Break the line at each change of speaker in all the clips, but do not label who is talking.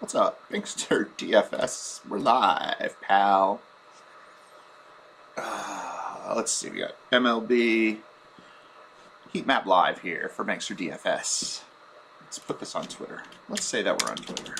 What's up, Bankster DFS? We're live, pal. Let's see, we got MLB Heat Map live here for Bankster DFS. Let's put this on Twitter. Let's say that we're on Twitter.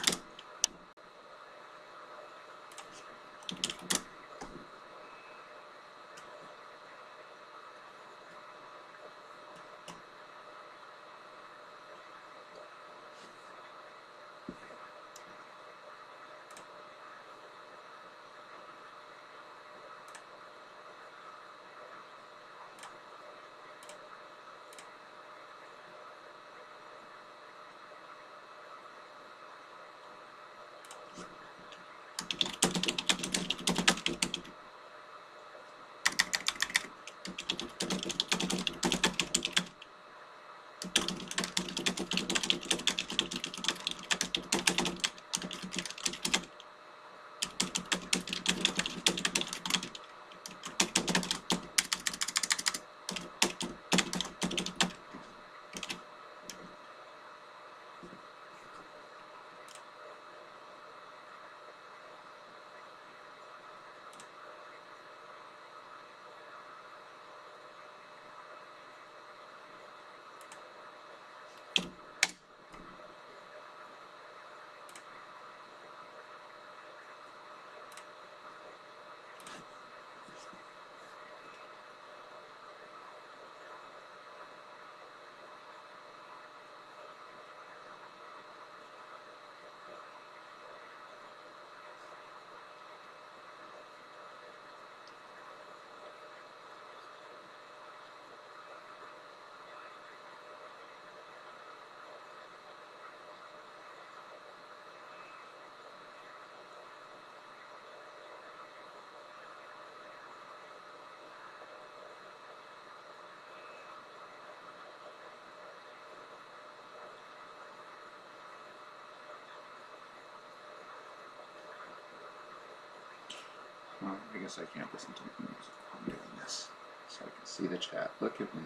Oh, I guess I can't listen to the music while I'm doing this, so I can see the chat. Look at me.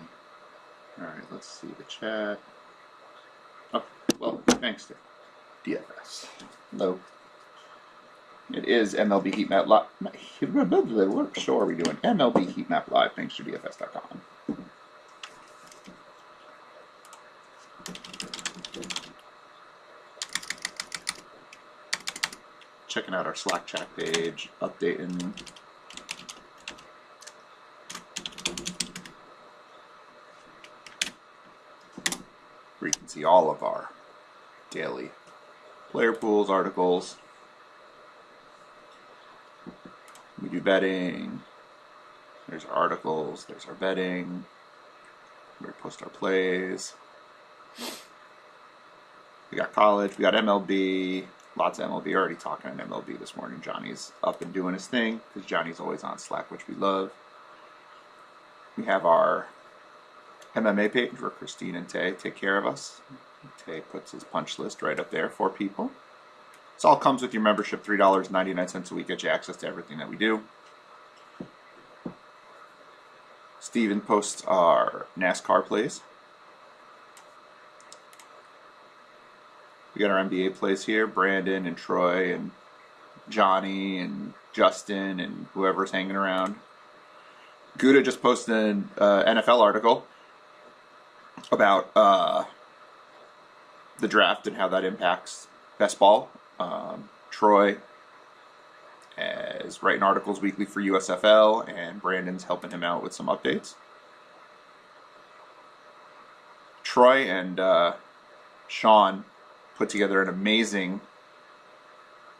Alright, let's see the chat. Oh, well, thanks to DFS. Hello. It is MLB Heat Map Live. What show are we doing? MLB Heat Map Live, thanks to DFS.com. Checking out our Slack chat page, updating. Where you can see all of our daily player pools, articles. We do betting. There's our articles, there's our betting. We post our plays. We got college, we got MLB. Lots of MLB. Already talking on MLB this morning. Johnny's up and doing his thing because Johnny's always on Slack, which we love. We have our MMA page where Christine and Tay take care of us. Tay puts his punch list right up there for people. This all comes with your membership, $3.99 a week. Get you access to everything that we do. Steven posts our NASCAR plays. We got our NBA plays here, Brandon and Troy and Johnny and Justin and whoever's hanging around. Gouda just posted an NFL article about the draft and how that impacts best ball. Troy is writing articles weekly for USFL, and Brandon's helping him out with some updates. Troy and Sean put together an amazing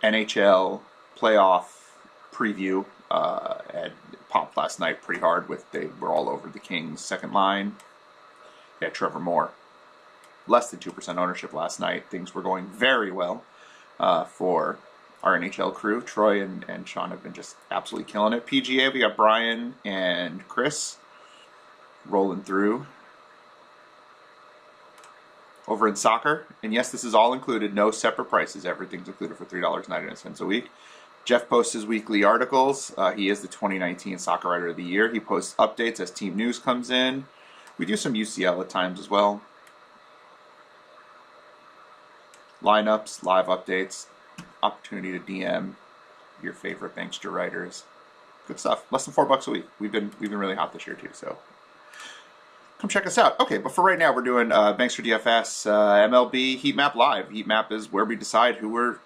NHL playoff preview and popped last night pretty hard. They were all over the Kings' second line. They had Trevor Moore. Less than 2% ownership last night. Things were going very well for our NHL crew. Troy and Sean have been just absolutely killing it. PGA, we got Brian and Chris rolling through. Over in soccer, and yes, this is all included, no separate prices. Everything's included for $3.99 a week. Jeff posts his weekly articles. He is the 2019 Soccer Writer of the Year. He posts updates as team news comes in. We do some UCL at times as well. Lineups, live updates. opportunity to DM your favorite Bankster writers. Good stuff. Less than $4 a week. We've been really hot this year too. So come check us out. Okay, but for right now, we're doing Bankster DFS MLB Heat Map Live. Heat Map is where we decide who we're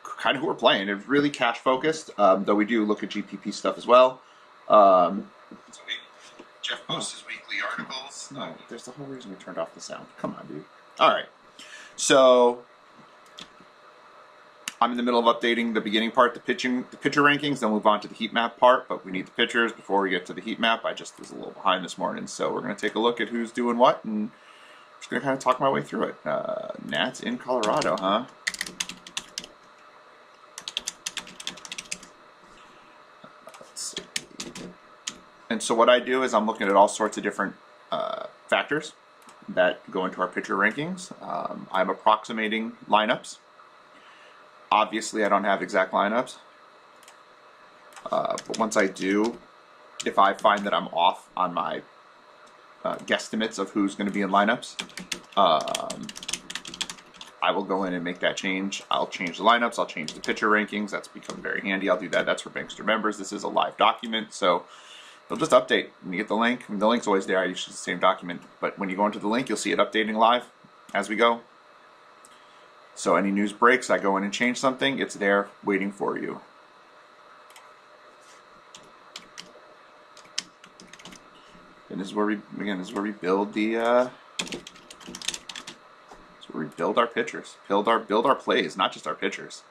playing. It's really cash focused, though we do look at GPP stuff as well. Jeff posts his weekly articles. No, there's the whole reason we turned off the sound. Come on, dude. All right. So I'm in the middle of updating the beginning part, the pitcher rankings. Then we'll move on to the heat map part. But we need the pitchers before we get to the heat map. I just was a little behind this morning, so we're going to take a look at who's doing what, and I'm just going to kind of talk my way through it. Nats in Colorado, huh? And so what I do is I'm looking at all sorts of different factors that go into our pitcher rankings. I'm approximating lineups. Obviously, I don't have exact lineups. But once I do, if I find that I'm off on my guesstimates of who's going to be in lineups, I will go in and make that change. I'll change the lineups. I'll change the pitcher rankings. That's become very handy. I'll do that. That's for Bankster members. This is a live document, so they'll just update. When you get the link, the link's always there. I use the same document. But when you go into the link, you'll see it updating live as we go. So any news breaks, I go in and change something. It's there waiting for you. And this is where we build the this is where we build our pitchers. Build our plays, not just our pitchers.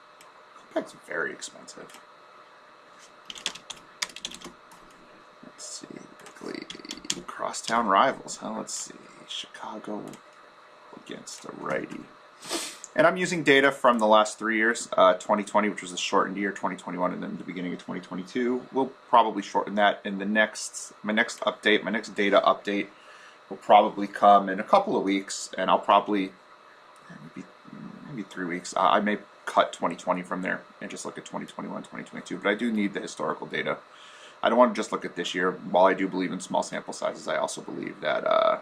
That's very expensive. Crosstown rivals, huh? Let's see. Chicago against a righty. And I'm using data from the last 3 years. 2020, which was a shortened year, 2021, and then the beginning of 2022. We'll probably shorten that in the my next data update will probably come in a couple of weeks, and I'll probably, maybe 3 weeks. I may cut 2020 from there and just look at 2021, 2022, but I do need the historical data. I don't want to just look at this year. While I do believe in small sample sizes, I also believe that,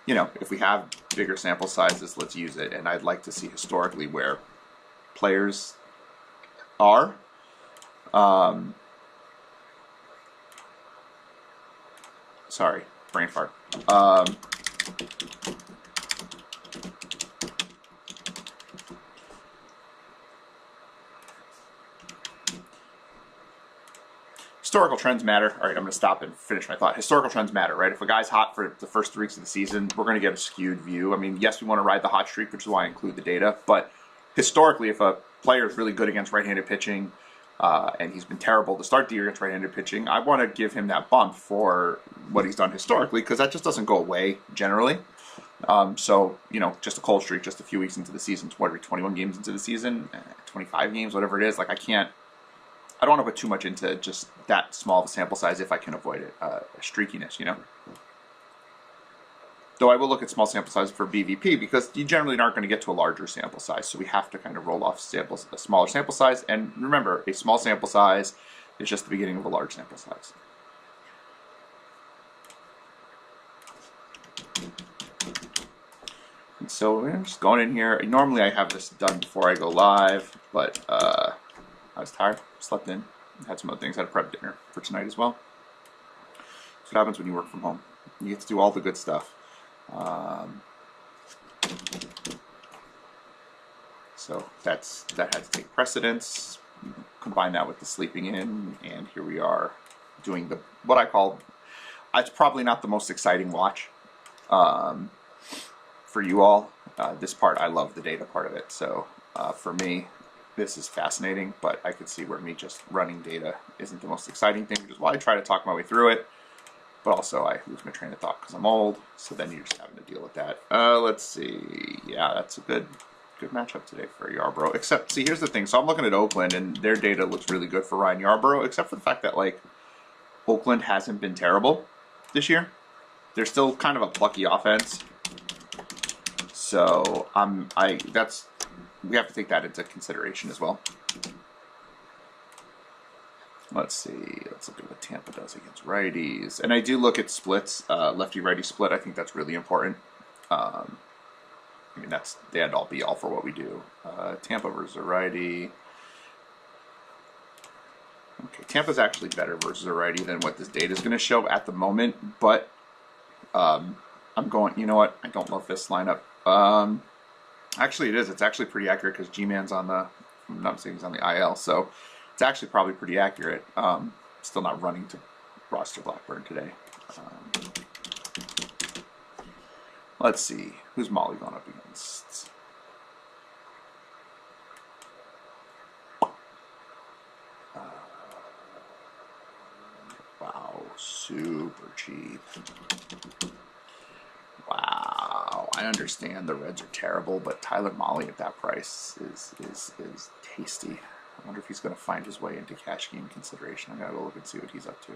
you know, if we have bigger sample sizes, let's use it. And I'd like to see historically where players are. Sorry, brain fart. Historical trends matter. All right, I'm going to stop and finish my thought. Historical trends matter, right? If a guy's hot for the first 3 weeks of the season, we're going to get a skewed view. I mean, yes, we want to ride the hot streak, which is why I include the data. But historically, if a player is really good against right-handed pitching, and he's been terrible to start the year against right-handed pitching, I want to give him that bump for what he's done historically, because that just doesn't go away generally. So, you know, just a cold streak, just a few weeks into the season, 21 games into the season, 25 games, whatever it is, like I don't want to put too much into just that small of a sample size if I can avoid it, streakiness, you know. Though I will look at small sample size for BVP because you generally aren't going to get to a larger sample size, so we have to kind of roll off a smaller sample size. And remember, a small sample size is just the beginning of a large sample size. And so I'm just going in here. Normally I have this done before I go live, but I was tired, slept in, had some other things, had a prep dinner for tonight as well. That's what happens when you work from home. You get to do all the good stuff. So that had to take precedence. Combine that with the sleeping in, and here we are doing what I call, it's probably not the most exciting watch for you all. This part, I love the data part of it. So for me, this is fascinating, but I could see where me just running data isn't the most exciting thing, which is why I try to talk my way through it. But also I lose my train of thought because I'm old, so then you're just having to deal with that. Let's see. Yeah, that's a good matchup today for Yarbrough. Except, see, here's the thing. So I'm looking at Oakland, and their data looks really good for Ryan Yarbrough, except for the fact that, like, Oakland hasn't been terrible this year. They're still kind of a plucky offense. So we have to take that into consideration as well. Let's see. Let's look at what Tampa does against righties. And I do look at splits, lefty-righty split. I think that's really important. I mean, that's the end all be all for what we do. Tampa versus a righty. Okay, Tampa's actually better versus a righty than what this data is going to show at the moment, but I'm going, you know what? I don't love this lineup. Actually, it is. It's actually pretty accurate because G-Man's on the, I'm not saying he's on the IL, so it's actually probably pretty accurate. Still not running to roster Blackburn today. Let's see. Who's Molly going up against? Wow, super cheap. Wow, I understand the Reds are terrible, but Tyler Molly at that price is tasty. I wonder if he's going to find his way into cash game consideration. I gotta go look and see what he's up to.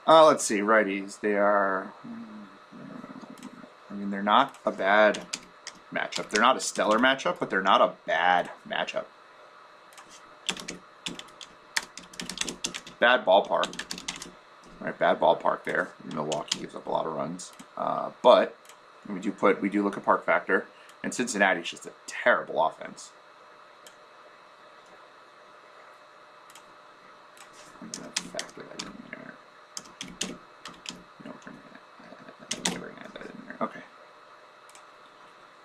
Let's see, righties. They are. I mean, they're not a bad matchup. They're not a stellar matchup, but they're not a bad matchup. Bad ballpark. Right, bad ballpark there. Milwaukee gives up a lot of runs, but we do look at park factor, and Cincinnati's just a terrible offense. I'm gonna factor that in there. No, bring that in there. Okay.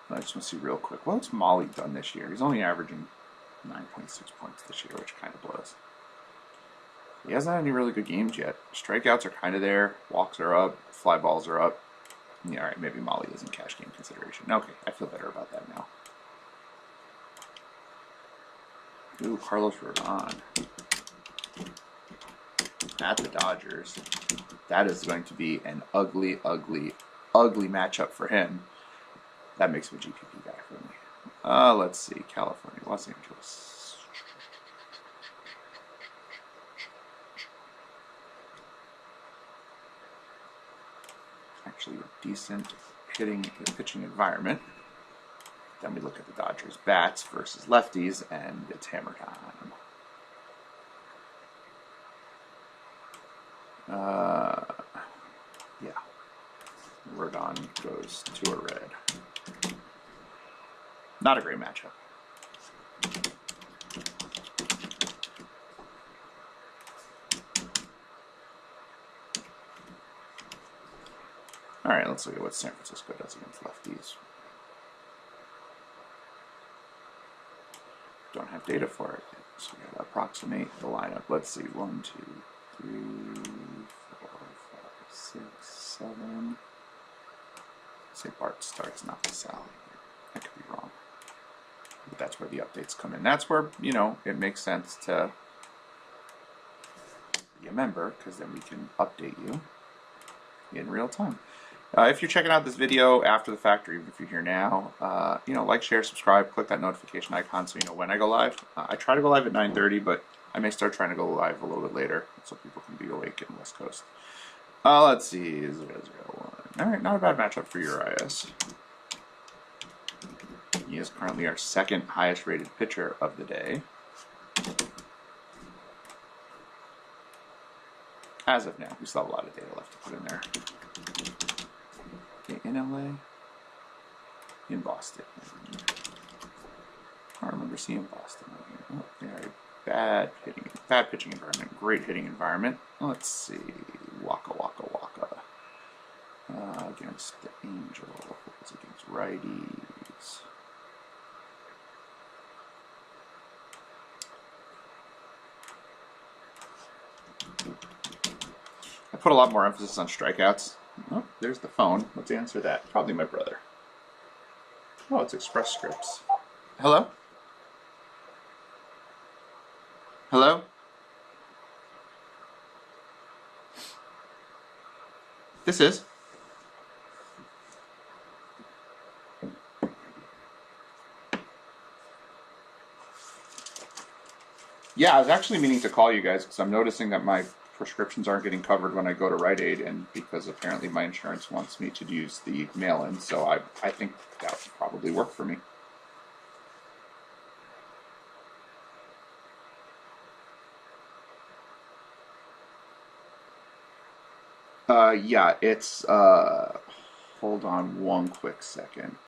I just want to see real quick. What's Molly done this year? He's only averaging 9.6 points this year, which kind of blows. He hasn't had any really good games yet. Strikeouts are kind of there. Walks are up. Fly balls are up. Yeah, all right, maybe Molly isn't cash game consideration. Okay, I feel better about that now. Ooh, Carlos Rodon. At the Dodgers. That is going to be an ugly, ugly, ugly matchup for him. That makes him a GPP guy for me. Let's see. California, Los Angeles. Actually, a decent pitching environment. Then we look at the Dodgers bats versus lefties, and it's hammer time. Yeah. Rodon goes to a red. Not a great matchup. All right, let's look at what San Francisco does against lefties. Don't have data for it yet, so we gotta approximate the lineup. Let's see, 1, 2, 3, 4, 5, 6, 7. Say Bart starts, not the Sally. I could be wrong, but that's where the updates come in. That's where, you know, it makes sense to be a member, because then we can update you in real time. If you're checking out this video after the fact, or even if you're here now, you know, like, share, subscribe, click that notification icon so you know when I go live. I try to go live at 9:30, but I may start trying to go live a little bit later so people can be awake in the West Coast. Let's see, 0-0-1. All right, not a bad matchup for Urias. He is currently our second highest rated pitcher of the day. As of now, we still have a lot of data left to put in there. Okay, in LA, in Boston. I remember seeing Boston. Oh, they are a bad pitching environment, great hitting environment. Let's see, Waka Waka Waka. Against the Angels, against righties. I put a lot more emphasis on strikeouts. Oh, there's the phone. Let's answer that. Probably my brother. Oh, it's Express Scripts. Hello? Hello? This is. Yeah, I was actually meaning to call you guys because I'm noticing that my prescriptions aren't getting covered when I go to Rite Aid, and because apparently my insurance wants me to use the mail-in, so I think that would probably work for me. Yeah, it's hold on one quick second.